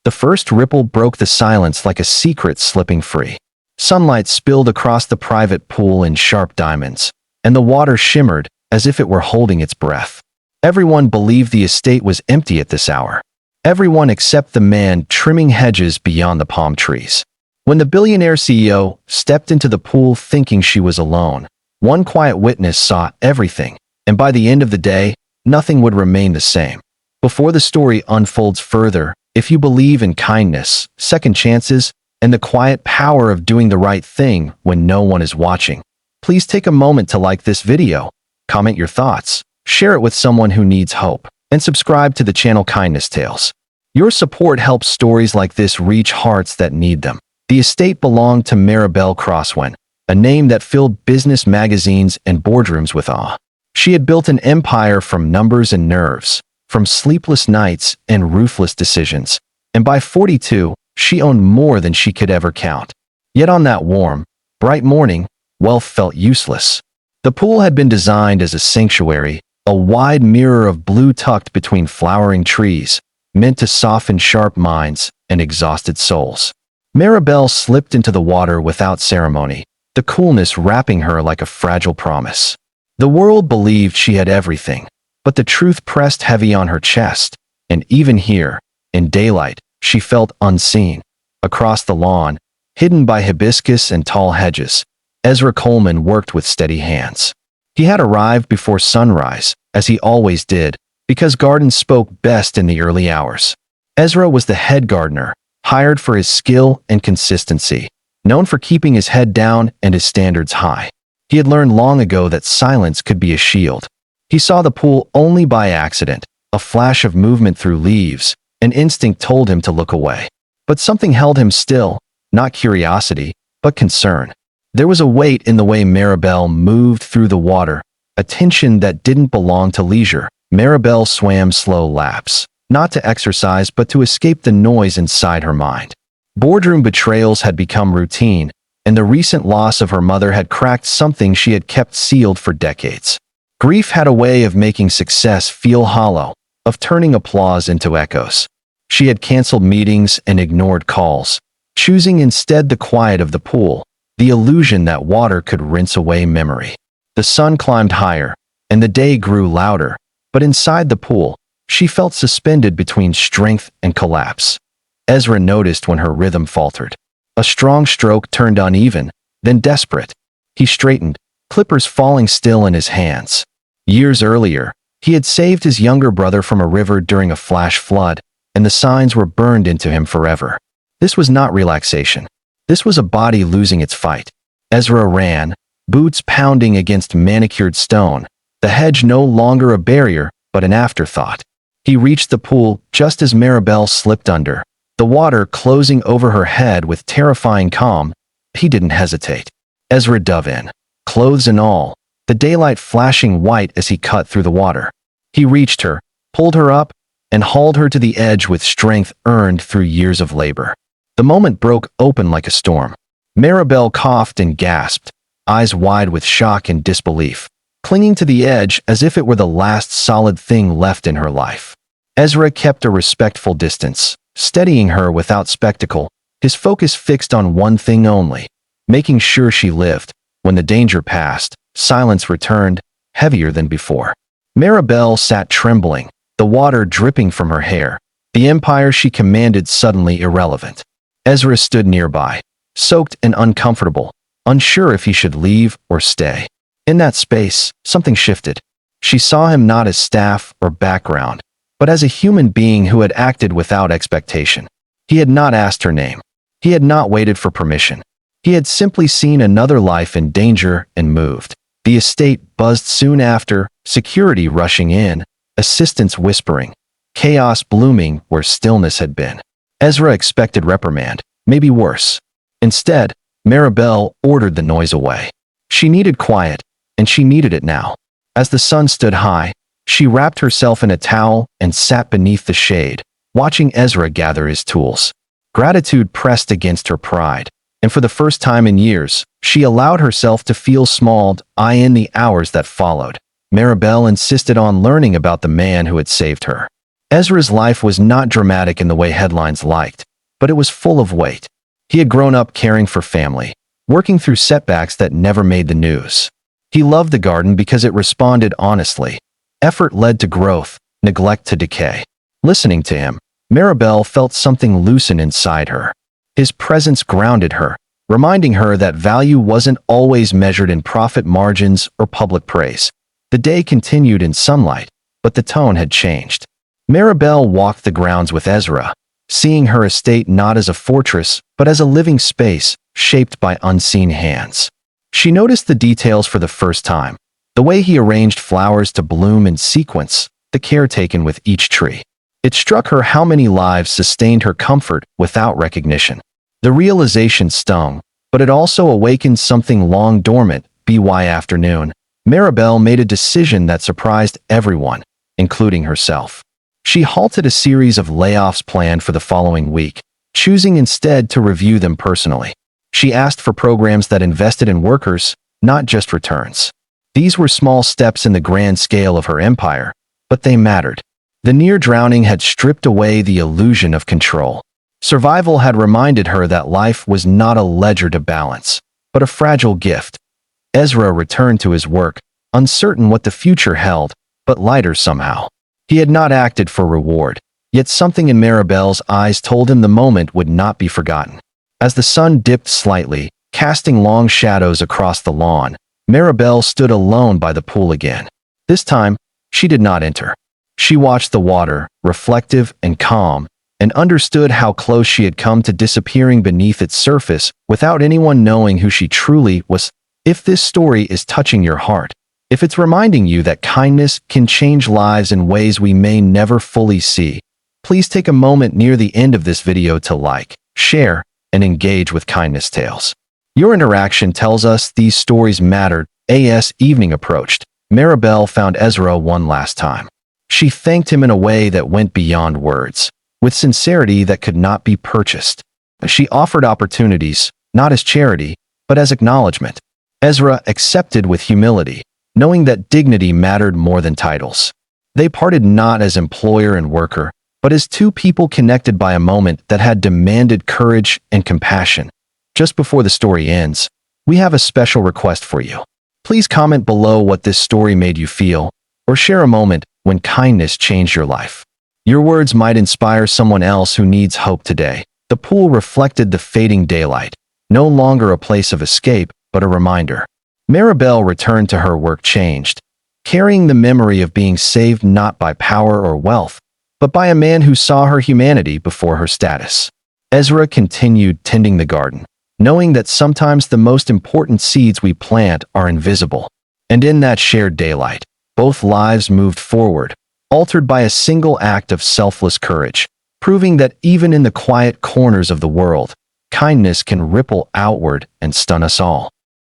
The first ripple broke the silence like a secret slipping free. Sunlight spilled across the private pool in sharp diamonds, and the water shimmered as if it were holding its breath. Everyone believed the estate was empty at this hour. Everyone except the man trimming hedges beyond the palm trees. When the billionaire CEO stepped into the pool thinking she was alone, one quiet witness saw everything, and by the end of the day, nothing would remain the same. Before the story unfolds further, if you believe in kindness, second chances, and the quiet power of doing the right thing when no one is watching, please take a moment to like this video, comment your thoughts, share it with someone who needs hope, and subscribe to the channel Kindness Tales. Your support helps stories like this reach hearts that need them. The estate belonged to Maribel Crosswen, a name that filled business magazines and boardrooms with awe. She had built an empire from numbers and nerves, from sleepless nights and ruthless decisions, and by 42, she owned more than she could ever count. Yet on that warm, bright morning, wealth felt useless. The pool had been designed as a sanctuary, a wide mirror of blue tucked between flowering trees, meant to soften sharp minds and exhausted souls. Maribel slipped into the water without ceremony, the coolness wrapping her like a fragile promise. The world believed she had everything, but the truth pressed heavy on her chest, and even here, in daylight, she felt unseen. Across the lawn, hidden by hibiscus and tall hedges, Ezra Coleman worked with steady hands. He had arrived before sunrise, as he always did, because gardens spoke best in the early hours. Ezra was the head gardener, hired for his skill and consistency, known for keeping his head down and his standards high. He had learned long ago that silence could be a shield. He saw the pool only by accident, a flash of movement through leaves. An instinct told him to look away. But something held him still, not curiosity, but concern. There was a weight in the way Maribel moved through the water, a tension that didn't belong to leisure. Maribel swam slow laps, not to exercise but to escape the noise inside her mind. Boardroom betrayals had become routine, and the recent loss of her mother had cracked something she had kept sealed for decades. Grief had a way of making success feel hollow, of turning applause into echoes. She had canceled meetings and ignored calls, choosing instead the quiet of the pool, the illusion that water could rinse away memory. The sun climbed higher, and the day grew louder, but inside the pool, she felt suspended between strength and collapse. Ezra noticed when her rhythm faltered. A strong stroke turned uneven, then desperate. He straightened, clippers falling still in his hands. Years earlier, he had saved his younger brother from a river during a flash flood, and the signs were burned into him forever. This was not relaxation. This was a body losing its fight. Ezra ran, boots pounding against manicured stone, the hedge no longer a barrier, but an afterthought. He reached the pool just as Maribel slipped under, the water closing over her head with terrifying calm. He didn't hesitate. Ezra dove in, clothes and all, the daylight flashing white as he cut through the water. He reached her, pulled her up, and hauled her to the edge with strength earned through years of labor. The moment broke open like a storm. Maribel coughed and gasped, eyes wide with shock and disbelief, clinging to the edge as if it were the last solid thing left in her life. Ezra kept a respectful distance, steadying her without spectacle, his focus fixed on one thing only, making sure she lived. When the danger passed, silence returned, heavier than before. Maribel sat trembling, the water dripping from her hair, the empire she commanded suddenly irrelevant. Ezra stood nearby, soaked and uncomfortable, unsure if he should leave or stay. In that space, something shifted. She saw him not as staff or background, but as a human being who had acted without expectation. He had not asked her name. He had not waited for permission. He had simply seen another life in danger and moved. The estate buzzed soon after, security rushing in, assistants whispering, chaos blooming where stillness had been. Ezra expected reprimand, maybe worse. Instead, Maribel ordered the noise away. She needed quiet, and she needed it now. As the sun stood high, she wrapped herself in a towel and sat beneath the shade, watching Ezra gather his tools. Gratitude pressed against her pride, and for the first time in years, she allowed herself to feel small in the hours that followed. Maribel insisted on learning about the man who had saved her. Ezra's life was not dramatic in the way headlines liked, but it was full of weight. He had grown up caring for family, working through setbacks that never made the news. He loved the garden because it responded honestly. Effort led to growth, neglect to decay. Listening to him, Maribel felt something loosen inside her. His presence grounded her, reminding her that value wasn't always measured in profit margins or public praise. The day continued in sunlight, but the tone had changed. Maribel walked the grounds with Ezra, seeing her estate not as a fortress, but as a living space shaped by unseen hands. She noticed the details for the first time, the way he arranged flowers to bloom in sequence, the care taken with each tree. It struck her how many lives sustained her comfort without recognition. The realization stung, but it also awakened something long dormant. By afternoon, Maribel made a decision that surprised everyone, including herself. She halted a series of layoffs planned for the following week, choosing instead to review them personally. She asked for programs that invested in workers, not just returns. These were small steps in the grand scale of her empire, but they mattered. The near drowning had stripped away the illusion of control. Survival had reminded her that life was not a ledger to balance, but a fragile gift. Ezra returned to his work, uncertain what the future held, but lighter somehow. He had not acted for reward, yet something in Maribel's eyes told him the moment would not be forgotten. As the sun dipped slightly, casting long shadows across the lawn, Maribel stood alone by the pool again. This time, she did not enter. She watched the water, reflective and calm, and understood how close she had come to disappearing beneath its surface without anyone knowing who she truly was. If this story is touching your heart, if it's reminding you that kindness can change lives in ways we may never fully see, please take a moment near the end of this video to like, share, and engage with Kindness Tales. Your interaction tells us these stories mattered. As evening approached, Maribel found Ezra one last time. She thanked him in a way that went beyond words, with sincerity that could not be purchased. She offered opportunities, not as charity, but as acknowledgement. Ezra accepted with humility, knowing that dignity mattered more than titles. They parted not as employer and worker, but as two people connected by a moment that had demanded courage and compassion. Just before the story ends, we have a special request for you. Please comment below what this story made you feel, or share a moment when kindness changed your life. Your words might inspire someone else who needs hope today. The pool reflected the fading daylight, no longer a place of escape, but a reminder. Maribel returned to her work changed, carrying the memory of being saved not by power or wealth, but by a man who saw her humanity before her status. Ezra continued tending the garden, knowing that sometimes the most important seeds we plant are invisible. And in that shared daylight, both lives moved forward, altered by a single act of selfless courage, proving that even in the quiet corners of the world, kindness can ripple outward and stun us all.